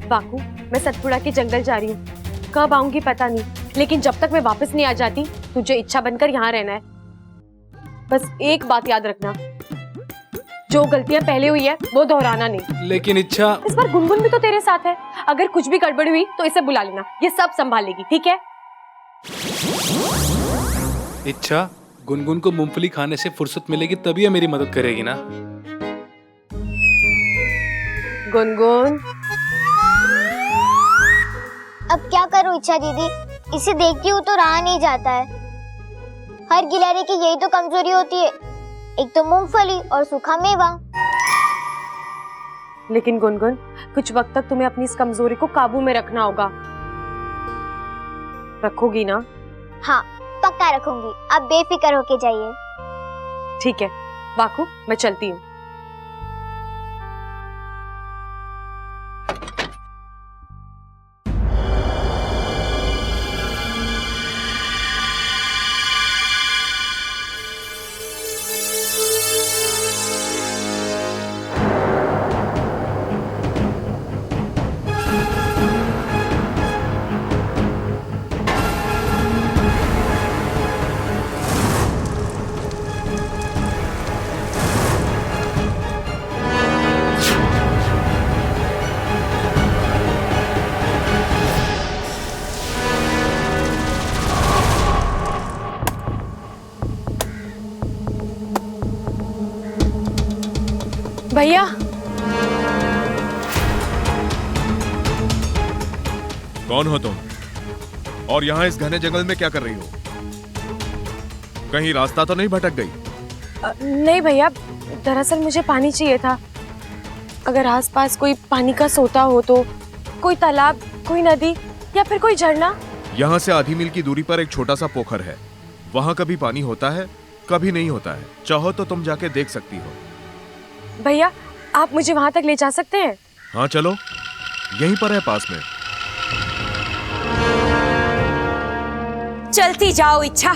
Baku, मैं सतपुड़ा के जंगल जा रही हूँ, कब आऊंगी पता नहीं, लेकिन जब तक मैं वापस नहीं आ जाती तुझे इच्छा बनकर यहाँ रहना है। बस एक बात याद रखना, जो गलतियां पहले हुई है वो दोहराना नहीं। लेकिन इच्छा, इस बार गुनगुन भी तो तेरे साथ है, अगर कुछ भी गड़बड़ हुई तो इसे बुला लेना, ये सब संभालेगी, ठीक है? इच्छा गुनगुन को मूंगफली खाने से फुर्सत मिलेगी तभी ये मेरी मदद करेगी ना। गुनगुन, अब क्या करूं इच्छा दीदी, इसे देखती हूँ तो रहा नहीं जाता है। हर गिलहरी की यही तो कमजोरी होती है, एक तो मूंगफली और सूखा मेवा। लेकिन गुनगुन, कुछ वक्त तक तुम्हें अपनी इस कमजोरी को काबू में रखना होगा। रखोगी ना? हाँ पक्का रखूंगी, आप बेफिक्र होके जाइए। ठीक है बाकू, मैं चलती हूँ। भैया, कौन हो तुम और यहाँ इस घने जंगल में क्या कर रही हो? कहीं रास्ता तो नहीं भटक गई? नहीं भैया, दरअसल मुझे पानी चाहिए था। अगर आसपास कोई पानी का सोता हो तो, कोई तालाब, कोई नदी या फिर कोई झरना। यहाँ से आधी मील की दूरी पर एक छोटा सा पोखर है, वहाँ कभी पानी होता है कभी नहीं होता है, चाहो तो तुम जाके देख सकती हो। भैया, आप मुझे वहां तक ले जा सकते हैं? हाँ चलो, यहीं पर है पास में। चलती जाओ इच्छा,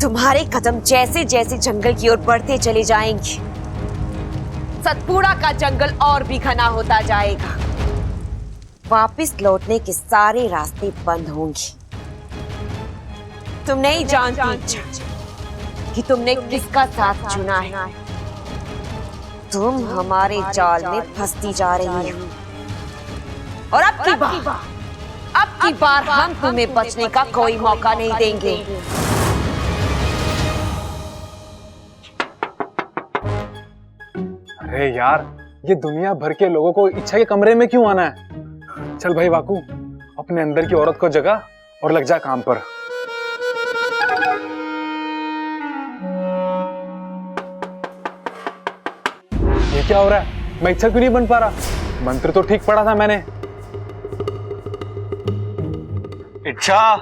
तुम्हारे कदम जैसे जैसे जंगल की ओर बढ़ते चले जाएंगे, सतपुड़ा का जंगल और भी घना होता जाएगा। वापस लौटने के सारे रास्ते बंद होंगे। तुम नहीं जानती कि तुमने किसका साथ चुना है। तुम हमारे जाल में फंसती जा रही हो और अब की बार हम तुम्हें बचने का कोई मौका नहीं देंगे। अरे यार, ये दुनिया भर के लोगों को इच्छा के कमरे में क्यों आना है? चल भाई बाकू, अपने अंदर की औरत को जगा और लग जा काम पर। ये क्या हो रहा है? मैं इच्छा क्यों नहीं बन पा रहा? मंत्र तो ठीक पढ़ा था मैंने। इच्छा,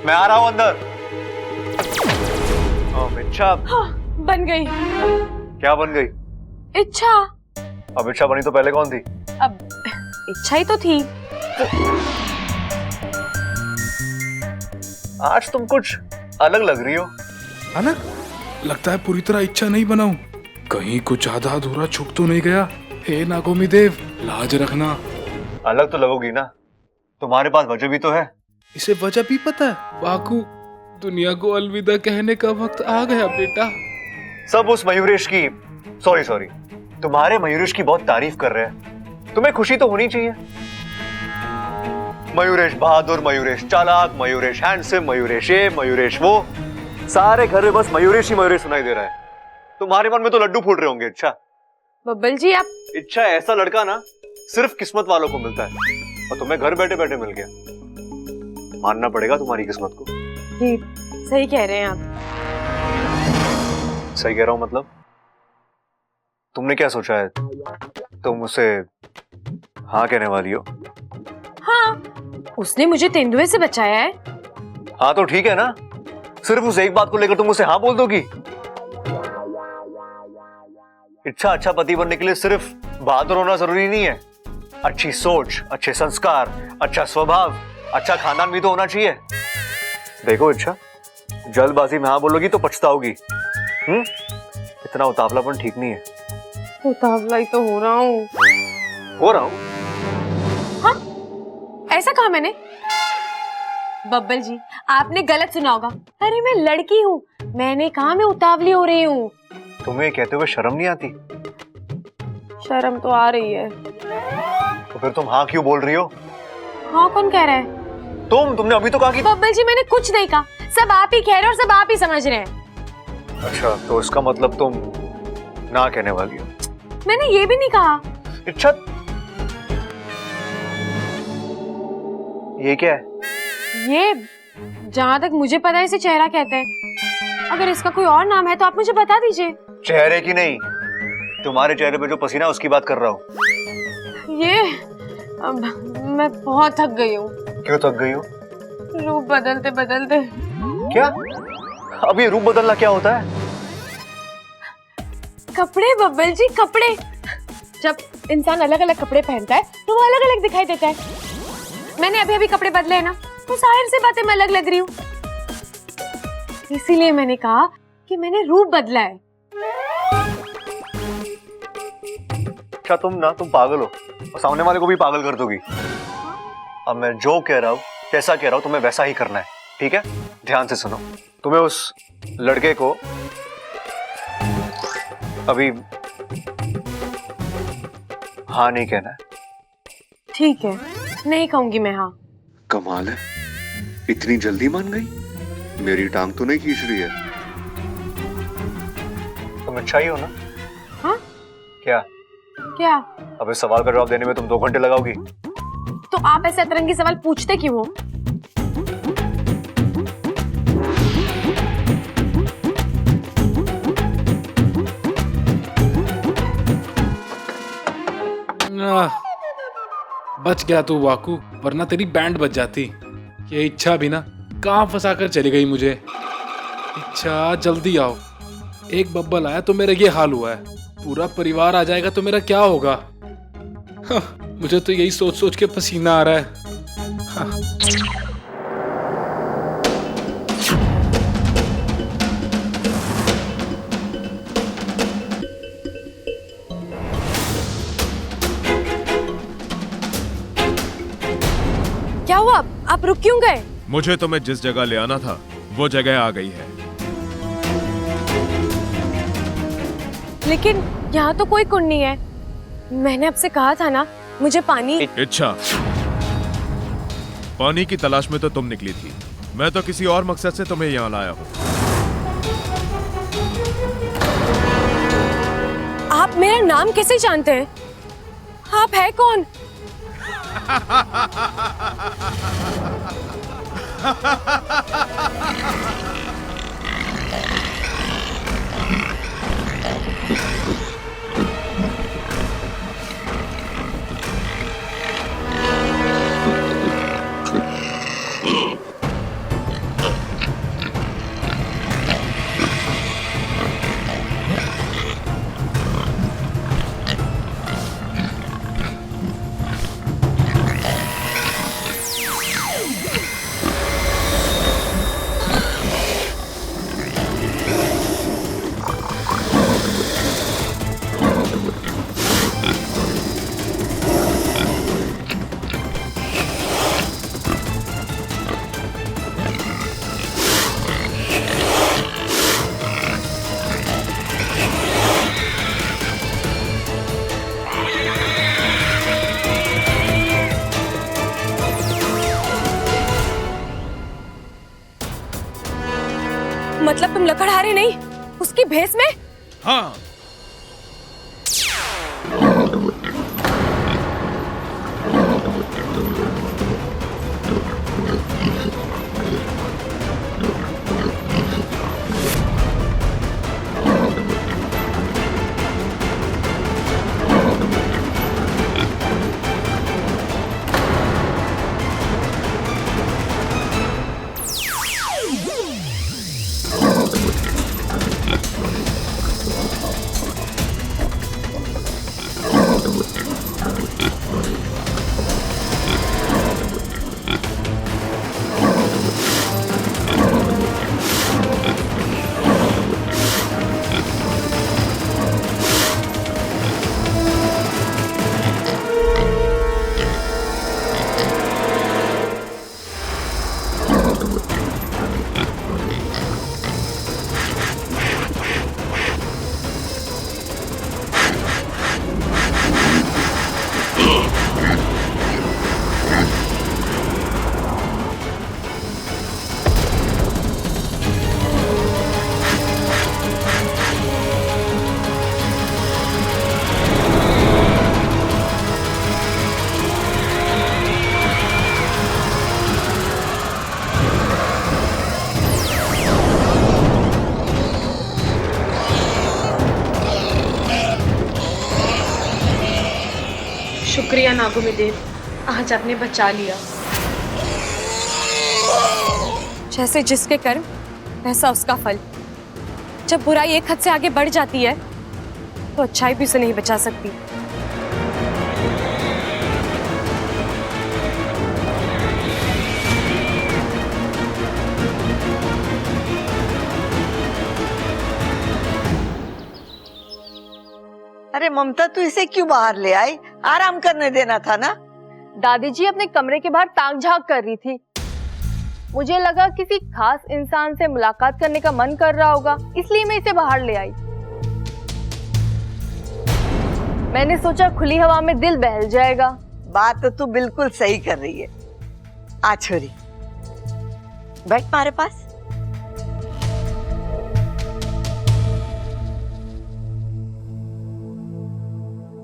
मैं आ रहा हूं अंदर। इच्छा, हाँ, बन गई। क्या बन गई? इच्छा। अब इच्छा बनी तो पहले कौन थी? अब इच्छा ही तो थी। आज तुम कुछ अलग लग रही हो। अलग? लगता है पूरी तरह इच्छा नहीं बनाऊं, कहीं कुछ आधा अधूरा छूट तो नहीं गया। हे नागोमी देव, लाज रखना। अलग तो लगोगी ना, तुम्हारे पास वजह भी तो है। इसे वजह भी पता है? बाकू, दुनिया को अलविदा कहने का वक्त आ गया बेटा। सब उस मयूरेश की, सॉरी, तुम्हारे मयूरेश की बहुत तारीफ कर रहे हैं। तुम्हें खुशी तो होनी चाहिए। मयूरेश बहादुर, मयूरेश चालाक, मयूरेश हैंडसम, मयूरेश ये, मयूरेश वो, सारे घर में बस मयूरेश ही मयूरेश सुनाई दे रहा है। तुम्हारे मन में तो लड्डू फूट रहे होंगे। इच्छा, बब्बल जी, आप इच्छा ऐसा लड़का ना सिर्फ किस्मत वालों को मिलता है और तुम्हें घर बैठे बैठे मिल गया। मानना पड़ेगा तुम्हारी किस्मत को। जी सही कह रहे हैं आप। सही कह रहा हूं मतलब? तुमने क्या सोचा है? तुम उसे हाँ कहने वाली हो? हाँ, उसने मुझे तेंदुए से बचाया है। हाँ तो ठीक है ना, सिर्फ उस एक बात को लेकर तुम उसे हाँ बोल दोगी? इच्छा, अच्छा पति बनने के लिए सिर्फ बहादुर होना जरूरी नहीं है। अच्छी सोच, अच्छे संस्कार, अच्छा स्वभाव, अच्छा खानदान भी तो होना चाहिए। देखो इच्छा, जल्दबाजी में हाँ बोलोगी तो पछताओगी। इतना उतावलापन ठीक नहीं है। उतावला ही तो हो रहा हूँ। हो रहा हूँ? ऐसा कहा मैंने? बब्बल जी, आपने गलत सुना होगा। अरे मैं लड़की हूँ, मैंने कहा मैं उतावली हो रही हूँ। तुम्हें कहते हुए शर्म नहीं आती? शर्म तो आ रही है। तो फिर तुम हाँ क्यों बोल रही हो? हाँ कौन कह रहा है? तुमने अभी तो कहा कि बब्बल जी मैंने कुछ नहीं कहा, सब आप ही कह रहे हो और सब आप ही समझ रहे हैं। अच्छा, तो इसका मतलब तुम ना कहने वाली हो? मैंने ये भी नहीं कहा। अच्छा, ये क्या है? ये जहाँ तक मुझे पता है इसे चेहरा कहते हैं। अगर इसका कोई और नाम है तो आप मुझे बता दीजिए। चेहरे की नहीं, तुम्हारे चेहरे पे जो पसीना है उसकी बात कर रहा हूँ। ये मैं बहुत थक गई हूँ। क्यों थक गई हो? रूप बदलते बदलते। क्या? अब ये रूप बदलना क्या होता है? कपड़े बब्बल जी, कपड़े। जब इंसान अलग अलग कपड़े पहनता है तो वो अलग अलग दिखाई देता है। मैंने अभी अभी कपड़े बदले हैं ना, तो जाहिर सी बात है मैं अलग लग रही हूँ। इसीलिए मैंने कहा कि मैंने रूप बदला है। क्या तुम पागल हो और सामने वाले को भी पागल कर दोगी। अब मैं जो कह रहा हूँ, कैसा कह रहा हूँ, तुम्हें वैसा ही करना है, ठीक है? ध्यान से सुनो। तुम्हें उस लड़के को अभी हाँ नहीं कहना है। ठीक है, नहीं कहूंगी मैं हाँ। कमाल है, इतनी जल्दी मान गई। मेरी टांग तो नहीं खींच रही है। तुम अच्छा ही हो ना? हाँ? क्या? क्या? अब इस सवाल का जवाब देने में तुम 2 घंटे लगाओगी? तो आप ऐसे अतरंगी सवाल पूछते क्यों हो? बच गया तू वाकू, वरना तेरी बैंड बच जाती। ये इच्छा भी ना कहाँ फंसा कर चली गई मुझे। इच्छा जल्दी आओ, एक बब्बल आया तो मेरा ये हाल हुआ है, पूरा परिवार आ जाएगा तो मेरा क्या होगा। हाँ, मुझे तो यही सोच सोच के पसीना आ रहा है। हाँ। क्या हुआ? आप रुक क्यों गए? मुझे तुम्हें जिस जगह ले आना था वो जगह आ गई है। लेकिन यहाँ तो कोई कुंड नहीं है। मैंने आपसे कहा था ना, मुझे पानी। इच्छा, पानी की तलाश में तो तुम निकली थी, मैं तो किसी और मकसद से तुम्हें यहाँ लाया हूँ। आप मेरा नाम कैसे जानते हैं? आप है कौन? मतलब तुम लकड़हारे नहीं, उसकी भेस में? हाँ, शुक्रिया नागुमिदेव, आज आपने बचा लिया। जैसे जिसके कर्म वैसा उसका फल। जब बुराई एक हद से आगे बढ़ जाती है तो अच्छाई भी उसे नहीं बचा सकती। अरे ममता, तू इसे क्यों बाहर ले आई? आराम करने देना था ना। दादी जी अपने कमरे के बाहर ताक झांक कर रही थी। मुझे लगा किसी खास इंसान से मुलाकात करने का मन कर रहा होगा, इसलिए मैं इसे बाहर ले आई। मैंने सोचा खुली हवा में दिल बहल जाएगा। बात तो तू बिल्कुल सही कर रही है। आ छोरी, बैठ हमारे पास।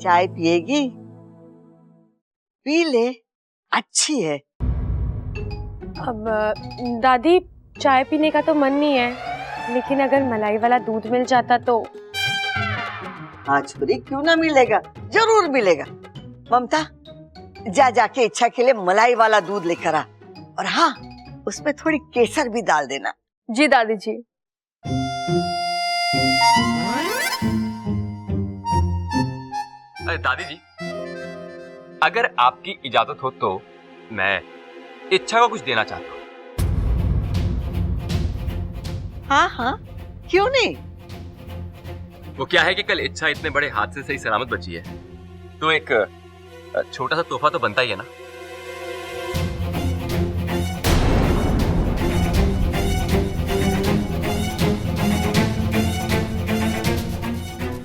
चाय पिएगी? पी ले, अच्छी है। अब दादी, चाय पीने का तो मन नहीं है, लेकिन अगर मलाई वाला दूध मिल जाता तो। हाँ छोरी, क्यों ना मिलेगा, जरूर मिलेगा। ममता, जा जाके इच्छा के लिए मलाई वाला दूध लेकर आ, और हाँ, उसमें थोड़ी केसर भी डाल देना। जी दादी जी। अरे दादी जी, अगर आपकी इजाजत हो तो मैं इच्छा को कुछ देना चाहता हूँ। हाँ हाँ, क्यों नहीं। वो क्या है कि कल इच्छा इतने बड़े हादसे से ही सलामत बची है, तो एक छोटा सा तोहफा तो बनता ही है ना।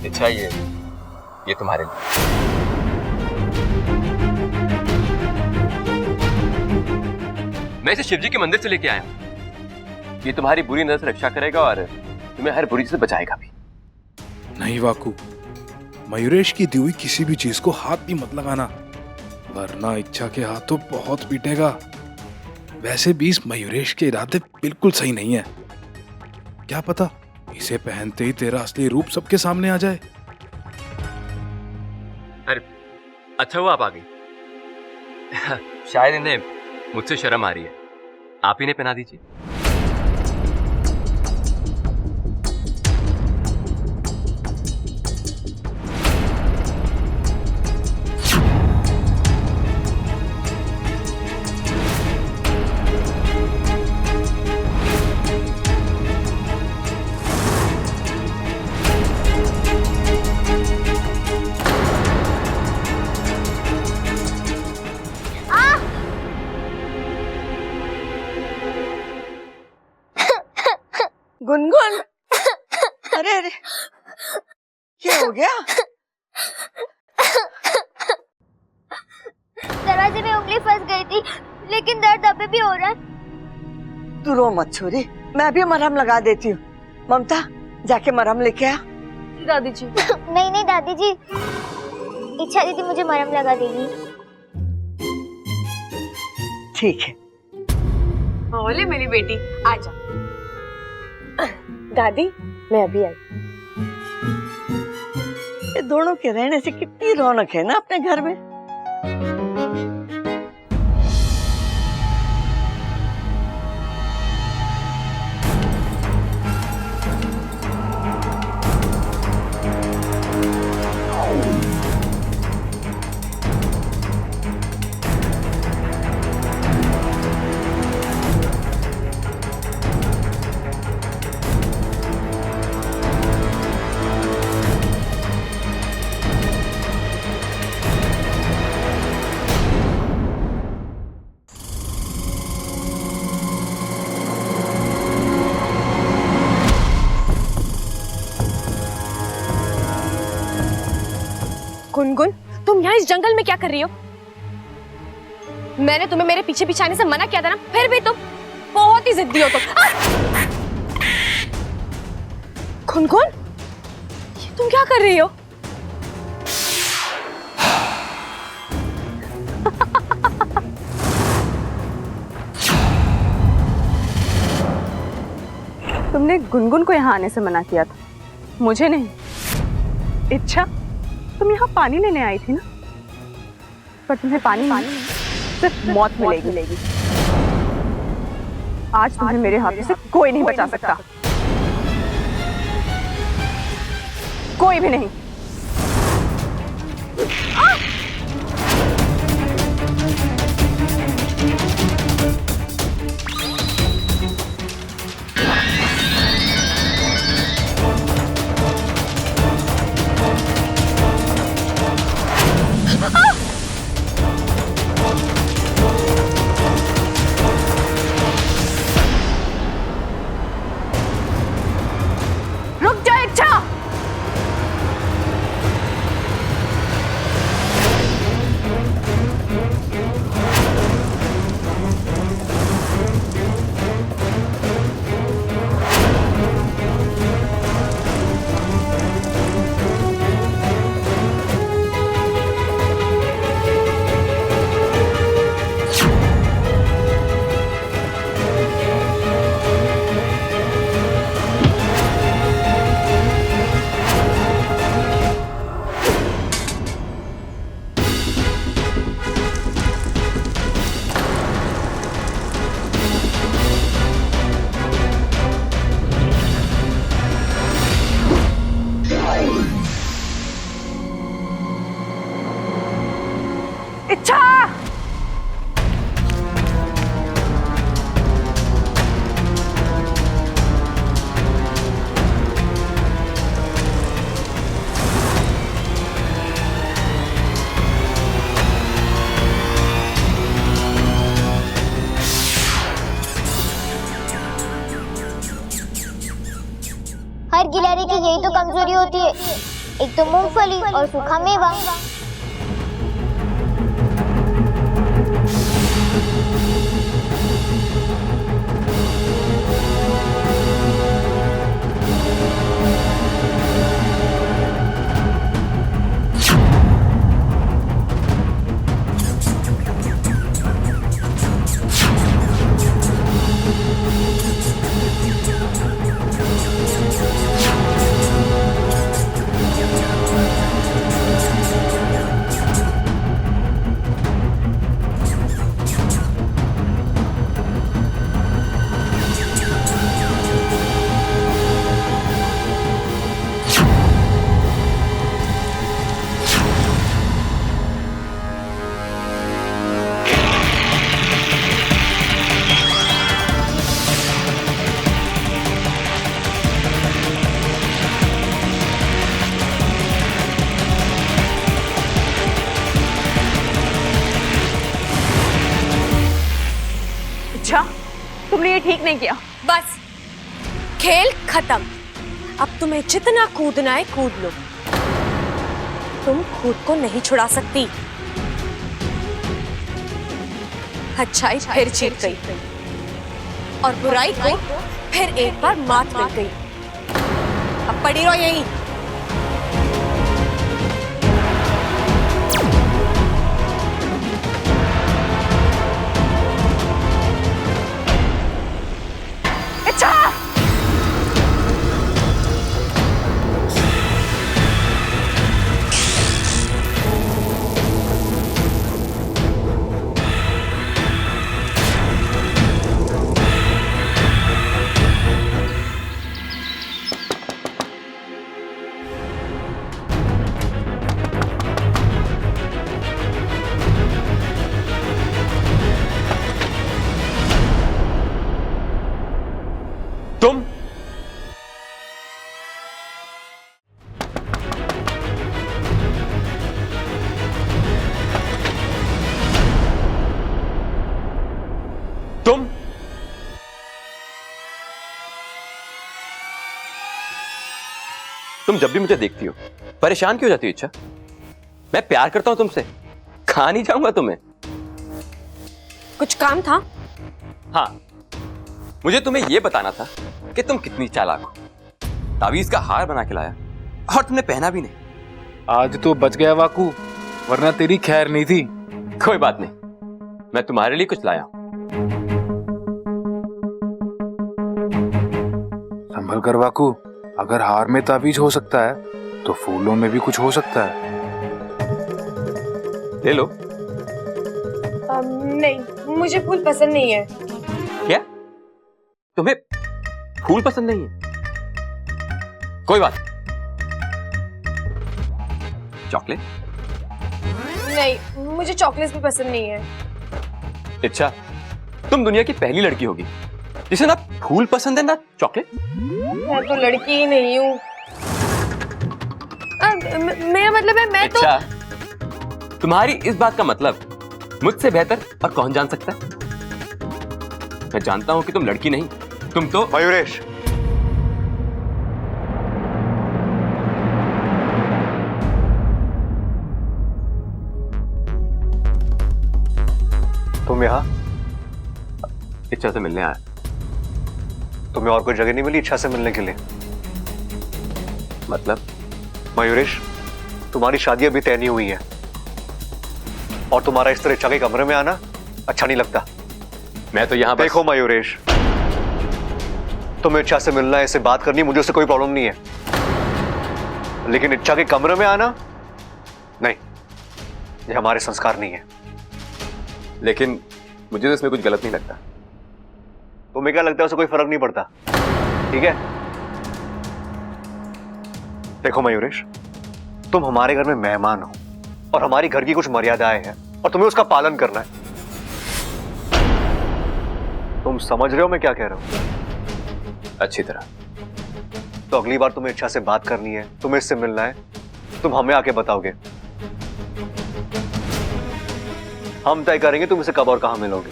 इच्छा, ये तुम्हारे लिए। मैं इसे शिवजी के मंदिर से लेके आया हूं। ये तुम्हारी बुरी नजर से रक्षा करेगा और तुम्हें हर बुरी चीज से बचाएगा भी। नहीं वाकू, मयूरेश की दी हुई किसी भी चीज को हाथ भी मत लगाना, वरना इच्छा के हाथ तो बहुत पीटेगा। वैसे भी इस मयूरेश के इरादे बिल्कुल सही नहीं है। क्या पता इसे पहनते ही तेरा असली रूप सबके सामने आ जाए। अरे अच्छा हुआ आप आ गई। शायद इन्हें मुझसे शर्म आ रही है, आप ही ने पहना दीजिए। गुनगुन, अरे अरे, क्या हो गया? दरवाजे में उंगली फंस गई थी, लेकिन दर्द अभी भी हो रहा है। तू रो मत छोरी, मैं भी मरहम लगा देती हूँ। ममता, जाके मरहम लेके आ। दादी जी। नहीं नहीं दादी जी, इच्छा दीदी मुझे मरहम लगा देगी। ठीक है। बोले मेरी बेटी, आजा। दादी, मैं अभी आई। ये दोनों के रहने से कितनी रौनक है ना अपने घर में। गुनगुन, तुम यहाँ इस जंगल में क्या कर रही हो? मैंने तुम्हें मेरे पीछे पीछे आने से मना किया था ना, फिर भी तुम बहुत ही जिद्दी हो तुम। गुनगुन, ये तुम क्या कर रही हो? तुमने गुनगुन को यहाँ आने से मना किया था, मुझे नहीं। इच्छा, तुम यहाँ पानी लेने आई थी ना? पर तुम्हें पानी सिर्फ मौत मिलेगी। आज तुम्हें मेरे हाथों से कोई नहीं बचा सकता, कोई भी नहीं। रुक जा इच्छा। इच्छा हर गिलहरी की यही तो कमजोरी होती है, एक तो मूंगफली और सूखा मेवा। इच्छा, तुमने ये ठीक नहीं किया। बस खेल खत्म। अब तुम्हें जितना कूदना है कूद लो, तुम खुद को नहीं छुड़ा सकती। अच्छाई फिर जीत गई और बुराई को फिर एक बार मात मिल गई। अब पड़ी रहो यहीं। तुम तुम जब भी मुझे देखती हो परेशान क्यों हो जाती हो इच्छा? मैं प्यार करता हूं तुमसे, खा नहीं जाऊंगा तुम्हें। कुछ काम था? हाँ, मुझे तुम्हें यह बताना था कि तुम कितनी चालाक हो। तावीज का हार बना के लाया और तुमने पहना भी नहीं। आज तो बच गया वाकू, वरना तेरी खैर नहीं थी। कोई बात नहीं, मैं तुम्हारे लिए कुछ लाया हूं। संभल कर वाकू, अगर हार में ताबीज हो सकता है तो फूलों में भी कुछ हो सकता है। ले लो, नहीं, मुझे फूल पसंद नहीं है। क्या तुम्हें फूल पसंद नहीं है? कोई बात, चॉकलेट? नहीं, मुझे चॉकलेट भी पसंद नहीं है। अच्छा, तुम दुनिया की पहली लड़की होगी जिसे ना फूल पसंद है ना चॉकलेट। मैं तो लड़की ही नहीं हूँ। मेरा मतलब है मैं तो। अच्छा, तुम्हारी इस बात का मतलब मुझसे बेहतर और कौन जान सकता है? मैं जानता हूं कि तुम लड़की नहीं, तुम तो मयूरेश, तुम यहाँ इच्छा से मिलने आया। तुम्हें और कोई जगह नहीं मिली इच्छा से मिलने के लिए? मतलब? मयूरेश, तुम्हारी शादी अभी तय नहीं हुई है और तुम्हारा इस तरह इच्छा के कमरे में आना अच्छा नहीं लगता। मैं तो यहाँ देखो मयूरेश, तुम्हें इच्छा से मिलना है, इससे बात करनी, मुझे उससे कोई प्रॉब्लम नहीं है, लेकिन इच्छा के कमरे में आना नहीं, ये हमारे संस्कार नहीं है। लेकिन मुझे तो इसमें कुछ गलत नहीं लगता। तुम्हें क्या लगता है? उससे कोई फर्क नहीं पड़ता, ठीक है? देखो मयूरेश, तुम हमारे घर में मेहमान हो और हमारी घर की कुछ मर्यादाएं हैं और तुम्हें उसका पालन करना है। तुम समझ रहे हो मैं क्या कह रहा हूं? अच्छी तरह। तो अगली बार तुम्हें इच्छा से बात करनी है, तुम्हें इससे मिलना है, तुम हमें आके बताओगे, हम तय करेंगे तुम इसे कब और कहां मिलोगे,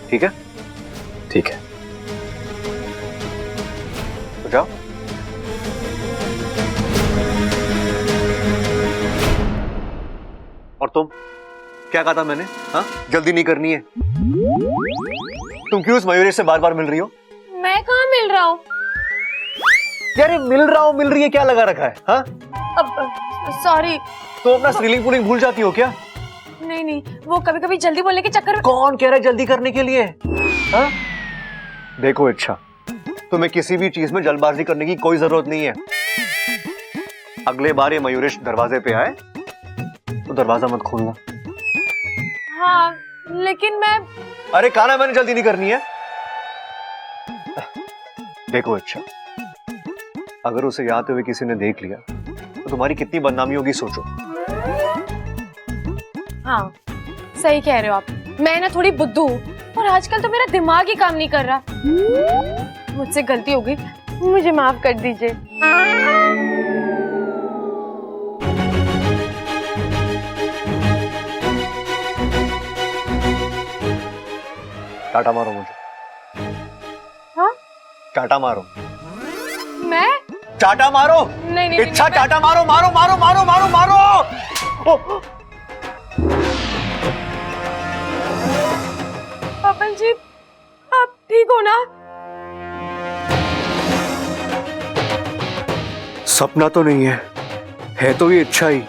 ठीक है? ठीक है। तो जाओ। और तुम क्या कहा था मैंने? हाँ, जल्दी नहीं करनी है। तुम क्यों उस मयूरेश से बार बार मिल रही हो? मैं कहाँ मिल रहा हूँ? यार मिल रहा हूँ मिल रही है क्या लगा रखा है? हाँ, सॉरी। तो अपना स्त्रीलिंग पुलिंग भूल जाती हो क्या? नहीं नहीं, वो कभी कभी जल्दी बोलने के चक्कर में। कौन कह रहा है जल्दी करने के लिए? हाँ? देखो इच्छा, तुम्हें किसी भी चीज में जल्दबाजी करने की कोई जरूरत नहीं है। अगले बार ये मयूरेश दरवाजे पे आए तो दरवाजा मत खोलना। हाँ, लेकिन मैं। अरे कहा मैंने जल्दी नहीं करनी है। देखो अच्छा, अगर उसे आते हुए किसी ने देख लिया तो तुम्हारी कितनी बदनामी होगी सोचो। हाँ, सही कह रहे हो आप। मैं ना थोड़ी बुद्धू हूँ और आजकल तो मेरा दिमाग ही काम नहीं कर रहा। मुझसे गलती हो गई, मुझे माफ कर दीजिए। टाटा मारो मुझे। हाँ? टाटा मारो। मैं? टाटा मारो। नहीं नहीं, इच्छा टाटा मारो, मारो मारो मारो मारो मारो। पापन जी, आप ठीक हो ना? सपना तो नहीं है तो ये इच्छा ही,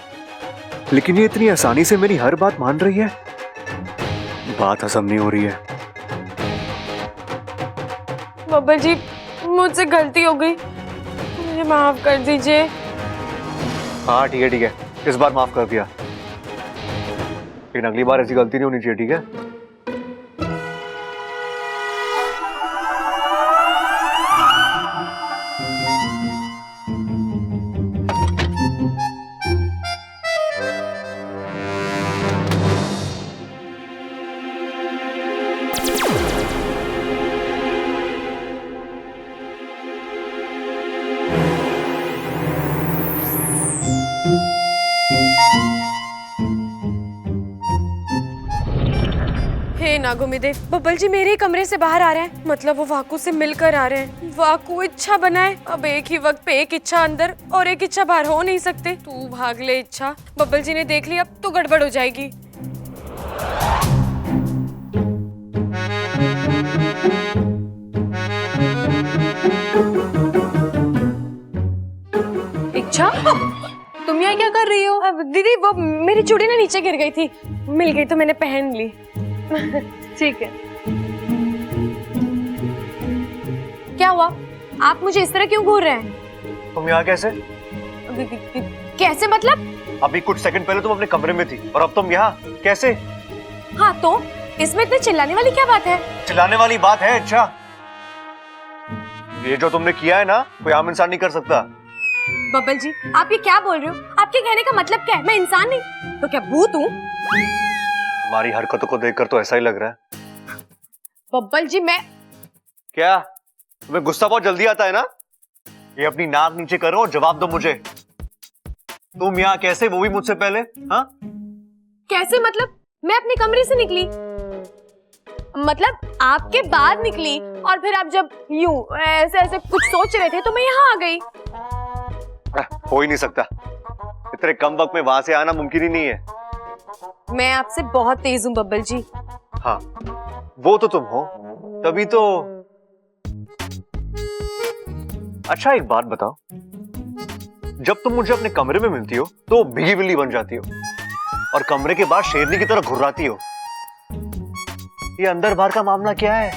लेकिन ये इतनी आसानी से मेरी हर बात मान रही है, बात हजम नहीं हो रही है। बब्बल जी, मुझसे गलती हो गई, मुझे माफ कर दीजिए। हाँ ठीक है, इस बार माफ कर दिया, लेकिन अगली बार ऐसी गलती नहीं होनी चाहिए, ठीक है? हे नागोमिदेव, बब्बल जी मेरे ही कमरे से बाहर आ रहे हैं, मतलब वो वाकू से मिलकर आ रहे हैं। वाकू इच्छा बनाए, अब एक ही वक्त पे एक इच्छा अंदर और एक इच्छा बाहर हो नहीं सकते। तू भाग ले इच्छा, बब्बल जी ने देख लिया अब तो गड़बड़ हो जाएगी। इच्छा, तुम यहाँ क्या कर रही हो? अब दीदी वो मेरी चूड़ी ना नीचे गिर गई थी, मिल गई तो मैंने पहन ली। ठीक है। क्या हुआ? आप मुझे इस तरह क्यों घूर रहे हैं? तुम यहाँ कैसे? दीदी कैसे मतलब? अभी कुछ सेकंड पहले तुम अपने कमरे में थी और अब तुम यहाँ कैसे? हाँ तो इसमें इतने चिल्लाने वाली क्या बात है? चिल्लाने वाली बात है? अच्छा, ये जो तुमने किया है ना, कोई आम इंसान नहीं कर सकता। बब्बल जी, आप ये क्या बोल रहे हो? आपके कहने का मतलब क्या है? मैं इंसान नहीं तो क्या भूत हूँ? तुम्हारी हरकतों को देखकर तो ऐसा ही लग रहा है। बब्बल जी, मैं क्या तुम्हें गुस्सा बहुत जल्दी आता है ना? ये अपनी नाक नीचे करो और जवाब दो मुझे। तुम यहाँ कैसे, वो भी मुझसे पहले? हाँ कैसे मतलब? मैं अपने कमरे से निकली, मतलब आपके बाद निकली, और फिर आप जब यूं ऐसे ऐसे कुछ सोच रहे थे तो मैं यहाँ आ गई। हो ही नहीं सकता, इतने कम वक्त में वहां से आना मुमकिन ही नहीं है। मैं आपसे बहुत तेज हूँ बब्बल जी। हाँ वो तो तुम हो, तभी तो। अच्छा एक बात बताओ, जब तुम मुझे अपने कमरे में मिलती हो तो भीगी बिल्ली बन जाती हो और कमरे के बाहर शेरनी की तरह घुर्राती हो। ये अंदर बाहर का मामला क्या है?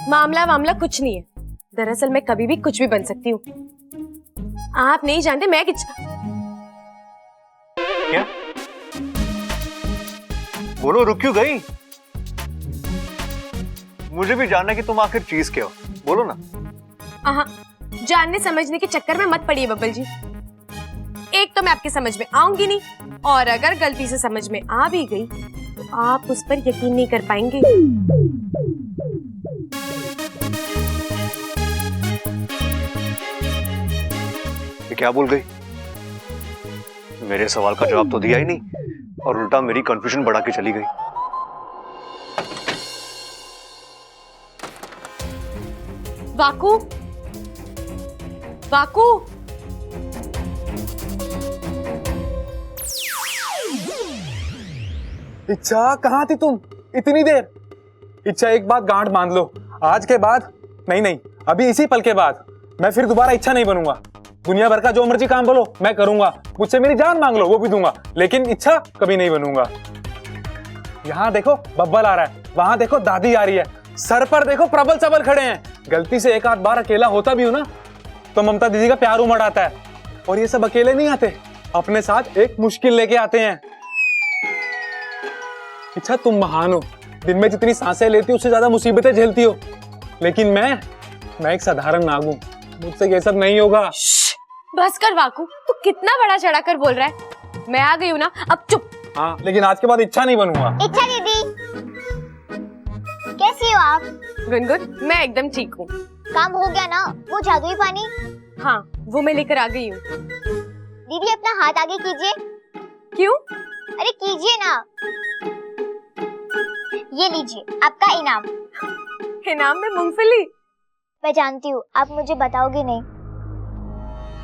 मामला कुछ नहीं है। दरअसल मैं कभी भी कुछ भी बन सकती हूँ। आप नहीं जानते मैं क्या? बोलो, रुक क्यों गई? मुझे भी जानना है कि तुम आखिर चीज क्या हो, बोलो ना। जानने समझने के चक्कर में मत पड़िए बब्बल जी। एक तो मैं आपकी समझ में आऊंगी नहीं, और अगर गलती से समझ में आ भी गई तो आप उस पर यकीन नहीं कर पाएंगे। ये क्या बोल गई? मेरे सवाल का जवाब तो दिया ही नहीं और उल्टा मेरी कंफ्यूजन बढ़ा के चली गई। वाकू, वाकू, इच्छा कहाँ थी तुम इतनी देर? इच्छा एक बात गांठ बांध लो, आज के बाद नहीं, अभी इसी पल के बाद मैं फिर दोबारा इच्छा नहीं बनूंगा। दुनिया भर का जो मर्जी काम बोलो मैं करूंगा, मुझसे मेरी जान मांग लो वो भी दूंगा, लेकिन इच्छा कभी नहीं बनूंगा। यहाँ देखो बब्बल आ रहा है, वहां देखो दादी आ रही है, सर पर देखो प्रबल सबल खड़े हैं। गलती से एक आध बार अकेला होता भी हूं ना तो ममता दीदी का प्यार उमड़ आता है। और ये सब अकेले नहीं आते, अपने साथ एक मुश्किल लेके आते हैं। इच्छा तुम महान हो, दिन में जितनी सांसें लेती हो उससे ज्यादा मुसीबतें झेलती हो, लेकिन मैं एक साधारण नाग हूं, मुझसे ये सब नहीं होगा। बस कर वाकू, तू कितना बड़ा चढ़ा कर बोल रहा है। मैं आ गई हूँ ना, अब चुप। हाँ लेकिन आज के बाद इच्छा नहीं बनूंगा। इच्छा दीदी, कैसी हो आप? गुनगुन, मैं एकदम ठीक हूँ। काम हो गया ना वो जादुई पानी? हाँ वो मैं लेकर आ गई हूँ। दीदी अपना हाथ आगे कीजिए। क्यों? अरे कीजिए ना। ये लीजिए आपका इनाम। इनाम में मूंगफली? मैं जानती हूँ आप मुझे बताओगे नहीं,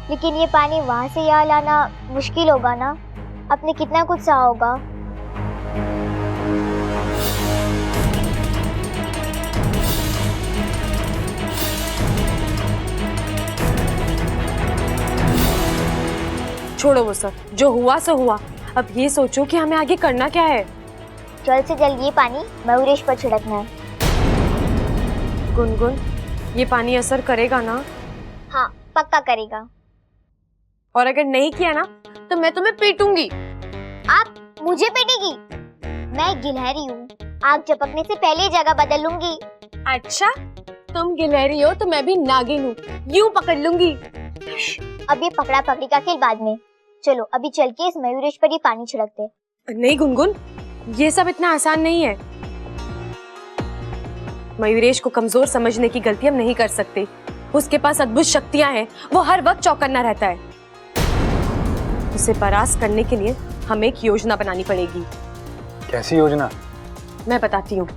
लेकिन ये पानी वहां से यहाँ लाना मुश्किल होगा ना। आपने कितना कुछ सहा होगा। छोड़ो वो सब, जो हुआ सो हुआ। अब ये सोचो कि हमें आगे करना क्या है। जल्द से जल्द ये पानी मयूरेश पर छिड़कना है। गुनगुन, ये पानी असर करेगा ना? हाँ पक्का करेगा। और अगर नहीं किया ना तो मैं तुम्हें पीटूंगी। आप मुझे पीटेगी? मैं गिलहरी हूँ, आग झपकने से पहले जगह बदल लूंगी। अच्छा, तुम गिलहरी हो तो मैं भी नागिन हूँ, यूं पकड़ लूंगी। अब ये पकड़ा पकड़ी का खेल बाद में, चलो अभी चल के इस मयूरेश पर ही पानी छिड़कते। नहीं गुनगुन, ये सब इतना आसान नहीं है। मयूरेश को कमजोर समझने की गलती हम नहीं कर सकते। उसके पास अद्भुत शक्तियां हैं, वो हर वक्त चौकन्ना रहता है। उसे परास्त करने के लिए हमें एक योजना बनानी पड़ेगी। कैसी योजना? मैं बताती हूँ।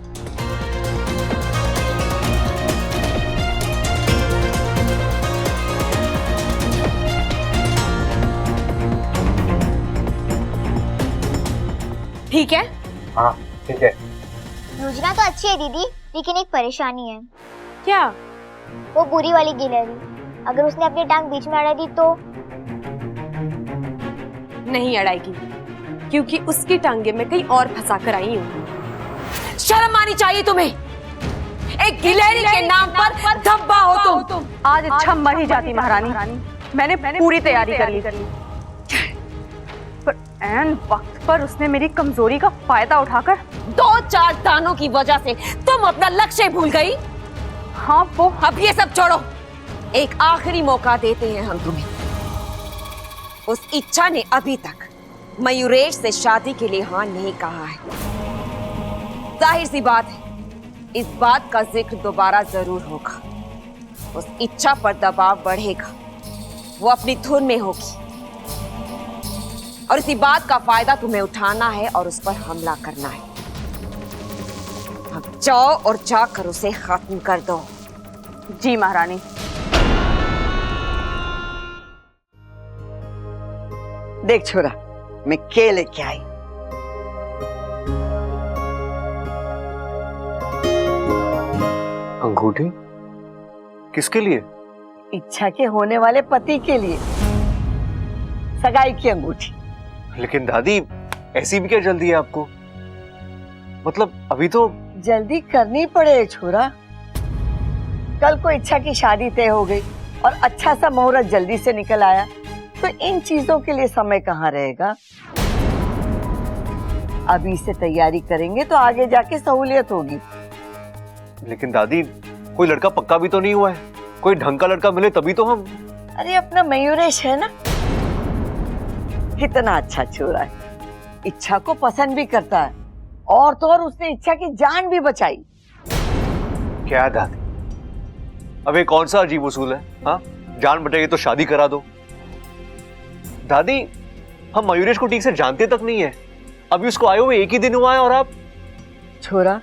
ठीक है? हाँ ठीक है। योजना तो अच्छी है दीदी, लेकिन एक परेशानी है। क्या? वो बुरी वाली गिलहरी, अगर उसने अपनी टांग बीच में अड़ा दी तो? नहीं अड़ाएगी, क्योंकि उसकी टांगे मैं कहीं और फंसा कर आई हूँ। शर्म आनी चाहिए तुम्हें, एक गिलहरी के नाम पर धब्बा हो तुम। आज इच्छा मर ही जाती महारानी, मैंने पूरी तैयारी कर ली। ऐन वक्त पर उसने मेरी कमजोरी का फायदा उठाकर 2-4 दानों की वजह से तुम अपना लक्ष्य भूल गई। हाँ वो अब ये सब छोड़ो, एक आखिरी मौका देते हैं हम तुम्हें। उस इच्छा ने अभी तक मयूरेश से शादी के लिए हाँ नहीं कहा है। जाहिर सी बात है, इस बात का जिक्र दोबारा जरूर होगा। उस इच्छा पर दबाव बढ़ेगा, वो अपनी धुन में होगी और इसी बात का फायदा तुम्हें उठाना है और उस पर हमला करना है। अब जाओ और जाकर उसे खत्म कर दो। जी महारानी। देख छोरा, मैं के लेके आई। अंगूठी किसके लिए? इच्छा के होने वाले पति के लिए, सगाई की अंगूठी। लेकिन दादी, ऐसी भी क्या जल्दी है आपको? मतलब अभी तो जल्दी करनी पड़े छोरा। कल को इच्छा की शादी तय हो गई और अच्छा सा मुहूर्त जल्दी से निकल आया, तो इन चीजों के लिए समय कहाँ रहेगा। अभी से तैयारी करेंगे तो आगे जाके सहूलियत होगी। लेकिन दादी, कोई लड़का पक्का भी तो नहीं हुआ है। कोई ढंग का लड़का मिले तभी तो हम। अरे अपना मयूरेश है ना, कितना अच्छा छोरा है, इच्छा को पसंद भी करता है और तो और उसने इच्छा की जान भी बचाई। क्या दादी, अब ये कौन सा अजीब उसूल है? हाँ, जान बचेगी तो शादी करा दो। दादी, हम मयूरेश को ठीक से जानते तक नहीं है। अभी उसको आए हुए 1 ही दिन हुआ है और आप। छोरा,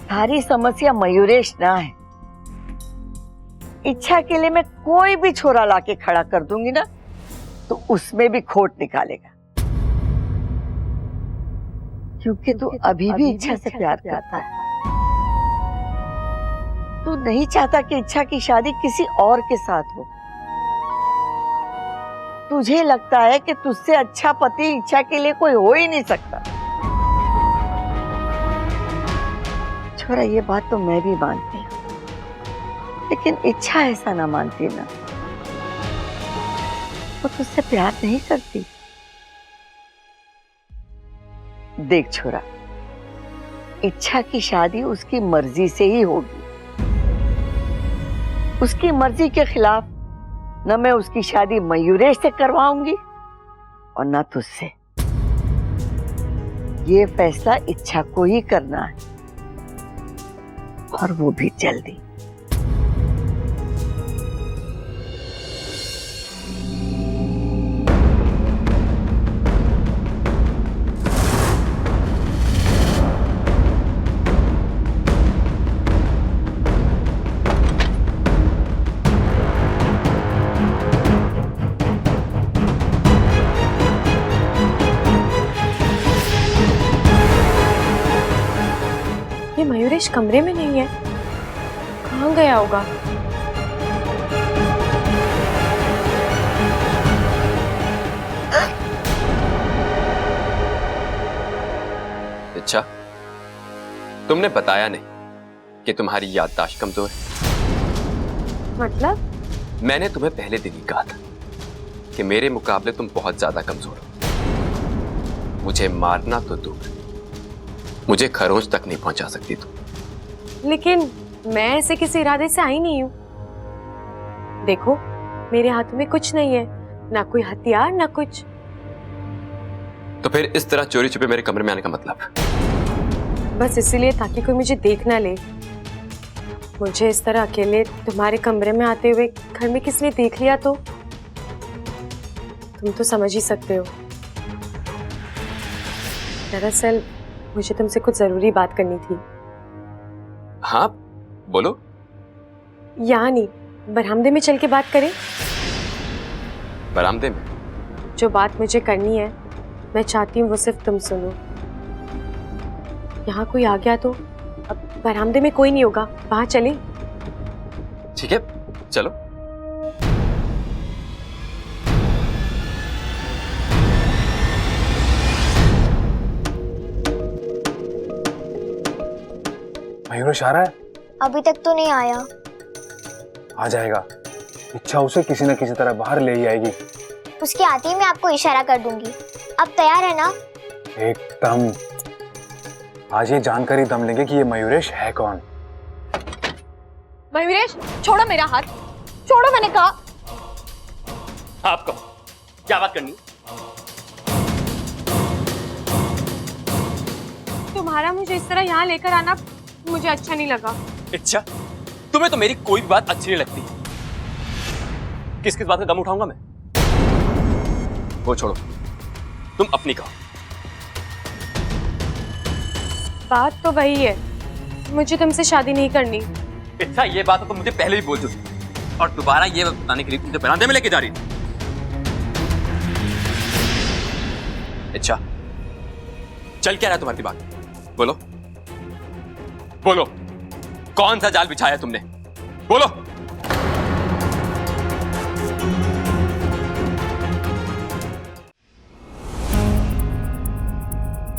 सारी समस्या मयूरेश ना है। इच्छा के लिए मैं कोई भी छोरा लाके खड़ा कर दूंगी ना, तो उसमें भी खोट निकालेगा, क्योंकि तू अभी भी इच्छा से प्यार करता है। तू नहीं चाहता कि इच्छा की शादी किसी और के साथ हो। तुझे लगता है कि तुझसे अच्छा पति इच्छा के लिए कोई हो ही नहीं सकता। छोरा, ये बात तो मैं भी मानती हूँ, लेकिन इच्छा ऐसा ना मानती ना। वो तुझसे प्यार नहीं करती। देख छोरा, इच्छा की शादी उसकी मर्जी से ही होगी। उसकी मर्जी के खिलाफ न मैं उसकी शादी मयूरेश से करवाऊंगी और न तुझसे। ये फैसला इच्छा को ही करना है, और वो भी जल्दी। ये मयूरेश कमरे में नहीं है, कहाँ गया होगा? अच्छा, तुमने बताया नहीं कि तुम्हारी याददाश्त कमजोर है। मतलब? मैंने तुम्हें पहले दिन ही कहा था कि मेरे मुकाबले तुम बहुत ज्यादा कमजोर हो। मुझे मारना तो दूर, मुझे खरोंच तक नहीं पहुंचा सकती तुम। लेकिन मैं ऐसे किसी इरादे से आई नहीं हूँ। देखो, मेरे हाथों में कुछ नहीं है, ना कोई हथियार ना कुछ। तो फिर इस तरह चोरी छुपे मेरे कमरे में आने का मतलब? बस इसीलिए ताकि कोई मुझे देख ना ले। मुझे इस तरह अकेले तुम्हारे कमरे में आते हुए घर में किसने देख लिया तो तुम तो समझ ही सकते हो। दरअसल मुझे तुमसे कुछ जरूरी बात करनी थी। हाँ बोलो। यहाँ नहीं, बरामदे में चल के बात करें। बरामदे में? जो बात मुझे करनी है, मैं चाहती हूँ वो सिर्फ तुम सुनो। यहाँ कोई आ गया तो? अब बरामदे में कोई नहीं होगा, वहां चले। ठीक है, चलो। मयूरेश आ रहा है? अभी तक तो नहीं आया। आ जाएगा। इच्छा उसे किसी न किसी तरह बाहर ले ही आएगी। उसके आते ही मैं आपको इशारा कर दूंगी। अब तैयार है ना? एकदम। आज ये जानकर ही दम लेंगे कि ये मयूरेश है कौन। मयूरेश, छोड़ो मेरा हाथ, छोड़ो, मैंने कहा। आप कहो, क्या बात करनी? तुम्हारा मुझे इस तरह यहाँ लेकर आना मुझे अच्छा नहीं लगा। अच्छा, तुम्हें तो मेरी कोई भी बात अच्छी नहीं लगती। किस किस बात का गम उठाऊंगा मैं? वो छोड़ो, तुम अपनी कहो। बात तो वही है, मुझे तुमसे शादी नहीं करनी। अच्छा, ये बात तो मुझे पहले भी बोल चुकी और दोबारा ये बताने के लिए मुझे बरामदे में लेके जा रही थी। अच्छा, चल क्या रहा है तुम्हारे दिमाग में? बोलो बोलो, कौन सा जाल बिछाया तुमने? बोलो।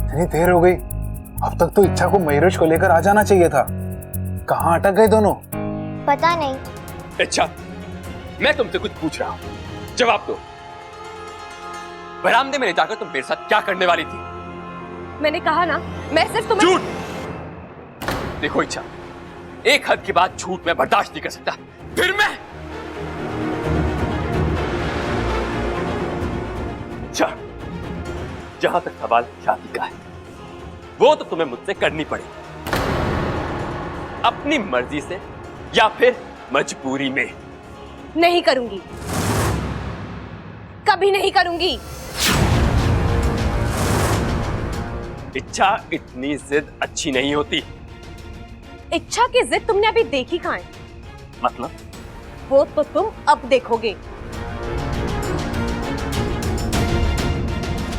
इतनी देर हो गई, अब तक तो इच्छा को मयूरेश को लेकर आ जाना चाहिए था। कहाँ अटक गए दोनों? पता नहीं। अच्छा, मैं तुमसे कुछ पूछ रहा हूं, जवाब दो। बरामदे में ले जाकर तुम मेरे साथ क्या करने वाली थी? मैंने कहा ना, मैं सिर्फ तुम्हें। झूठ! देखो इच्छा, एक हद के बाद झूठ मैं बर्दाश्त नहीं कर सकता। फिर मैं अच्छा, जहां तक सवाल शादी का है, वो तो तुम्हें मुझसे करनी पड़ेगी, अपनी मर्जी से या फिर मजबूरी में। नहीं करूंगी, कभी नहीं करूंगी। इच्छा, इतनी जिद अच्छी नहीं होती। इच्छा की जिद तुमने अभी देखी कहां है? मतलब? वो तो तुम अब देखोगे।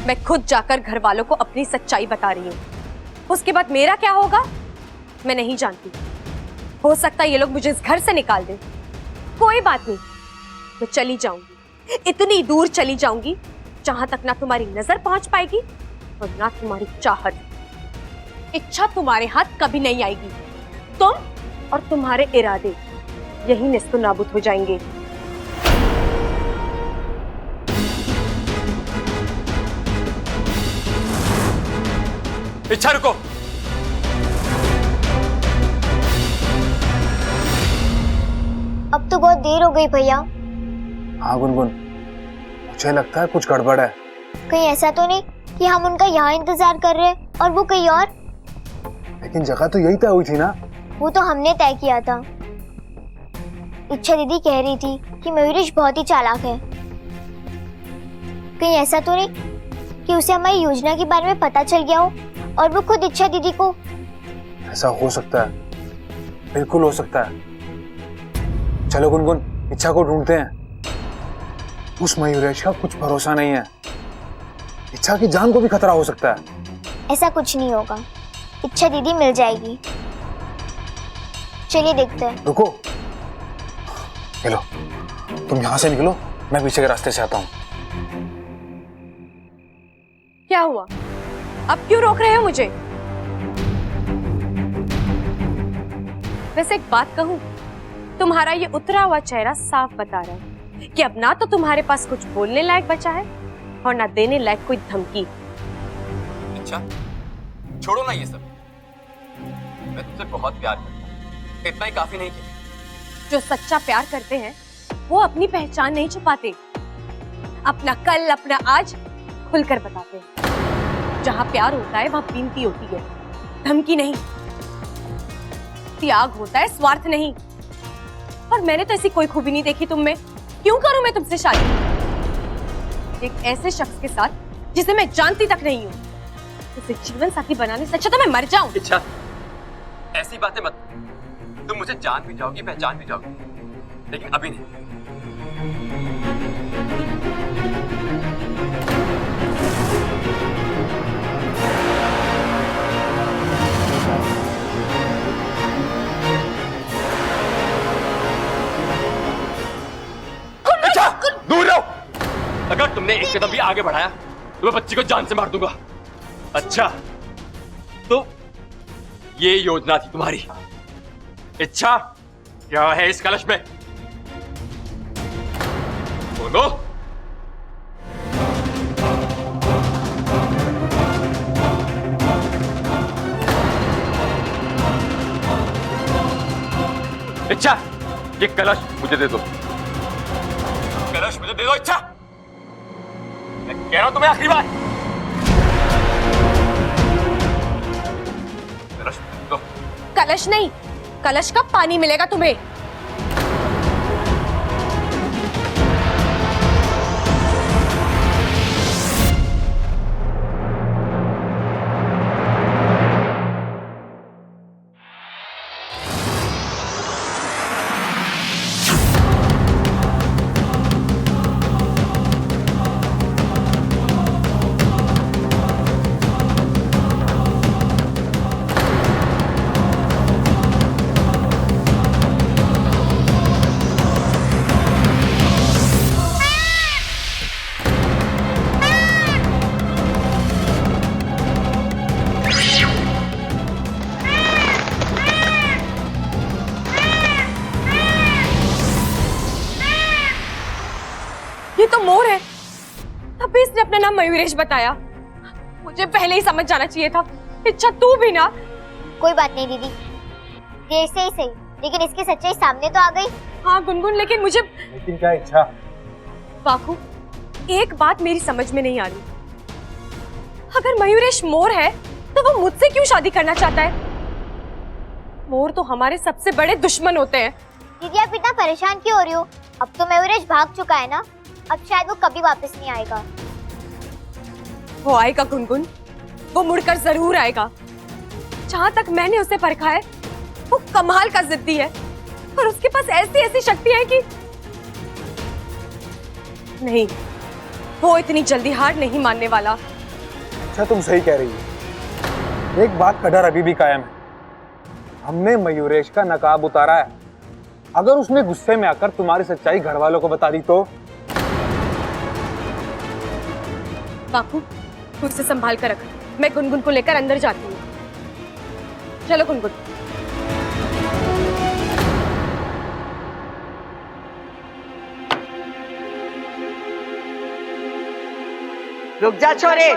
मैं खुद जाकर घर वालों को अपनी सच्चाई बता रही हूँ। उसके बाद मेरा क्या होगा मैं नहीं जानती। हो सकता है ये लोग मुझे इस घर से निकाल दें। कोई बात नहीं, मैं चली जाऊंगी, इतनी दूर चली जाऊंगी जहां तक ना तुम्हारी नजर पहुंच पाएगी और ना तुम्हारी चाहत। इच्छा तुम्हारे हाथ कभी नहीं आएगी। तुम और तुम्हारे इरादे यही निस्तो नाबूद हो जाएंगे। इच्छा, रुको। अब तो बहुत देर हो गई भैया। हाँ गुनगुन, मुझे लगता है कुछ गड़बड़ है। कहीं ऐसा तो नहीं कि हम उनका यहाँ इंतजार कर रहे हैं और वो कहीं और? लेकिन जगह तो यही तय हुई थी ना। वो तो हमने तय किया था। इच्छा दीदी कह रही थी कि मयूरेश बहुत ही चालाक है। कहीं ऐसा तो नहीं कि उसे हमारी योजना के बारे में पता चल गया हो और वो खुद इच्छा दीदी को? ऐसा हो सकता है, बिल्कुल हो सकता है। चलो गुनगुन, इच्छा को ढूंढते हैं। उस मयूरेश का कुछ भरोसा नहीं है, इच्छा की जान को भी खतरा हो सकता है। ऐसा कुछ नहीं होगा, इच्छा दीदी मिल जाएगी। चलिए देखते हैं। रुको, चलो तुम यहां से निकलो, मैं पीछे के रास्ते से आता हूं। क्या हुआ? अब क्यों रोक रहे हो मुझे? वैसे एक बात कहूं, तुम्हारा ये उतरा हुआ चेहरा साफ बता रहा है कि अब ना तो तुम्हारे पास कुछ बोलने लायक बचा है और ना देने लायक कोई धमकी। अच्छा, छोड़ो ना ये सब। मैं तुमसे बहुत प्यार करता हूं, इतना ही काफी नहीं क्या? जो सच्चा प्यार करते हैं वो अपनी पहचान नहीं छुपाते, अपना कल अपना आज खुलकर बताते हैं। जहां प्यार होता है वहां बीनती होती है, धमकी नहीं। त्याग होता है, स्वार्थ नहीं। और मैंने तो ऐसी कोई खूबी नहीं देखी तुम में। क्यों करूं मैं तुमसे शादी एक ऐसे शख्स के साथ जिसे मैं जानती तक नहीं हूं? उसे जीवन साथी बनाने से अच्छा तो मैं मर जाऊं। इच्छा, ऐसी बातें मत। तुम मुझे जान भी जाओगी, पहचान भी जाओगी, लेकिन अभी नहीं। इच्छा, दूर रहो। अगर तुमने एक कदम भी आगे बढ़ाया तो मैं बच्ची को जान से मार दूंगा। अच्छा, तो ये योजना थी तुम्हारी। इच्छा, क्या है इस कलश में? बोलो। ये कलश मुझे दे दो, कलश मुझे दे दो। इच्छा, मैं कह रहा हूं तुम्हें आखिरी बार, कलश मुझे दे दो। कलश नहीं, कलश का पानी मिलेगा तुम्हें। ये तो मोर है, तभी इसने अपना नाम मयूरेश बताया। मुझे पहले ही समझ जाना चाहिए था। इच्छा तू भी ना। कोई बात नहीं दीदी, देर से ही सही, लेकिन इसकी सच्चाई सामने तो आ गई। हाँ गुनगुन, लेकिन क्या इच्छा? बाकू, एक बात मेरी समझ में नहीं आ रही। अगर मयूरेश मोर है तो वो मुझसे क्यों शादी करना चाहता है? मोर तो हमारे सबसे बड़े दुश्मन होते हैं। दीदी आप इतना परेशान क्यों हो रही हो? अब तो मयूरेश भाग चुका है ना, अब शायद वो कभी वापस नहीं आएगा। वो आएगा गुनगुन, वो मुड़कर जरूर आएगा। जहां तक मैंने उसे परखा है, वो कमाल का जिद्दी है और उसके पास ऐसी ऐसी शक्ति है कि नहीं, वो इतनी जल्दी हार नहीं मानने वाला। अच्छा तुम सही कह रही हो, एक बात का डर अभी भी कायम है। हमने मयूरेश का नकाब उतारा है, अगर उसने गुस्से में आकर तुम्हारी सच्चाई घर वालों को बता दी तो? बाकू, तू उसे संभाल कर रख, मैं गुनगुन को लेकर अंदर जाती हूँ। चलो गुनगुन। रुक जा छोरे,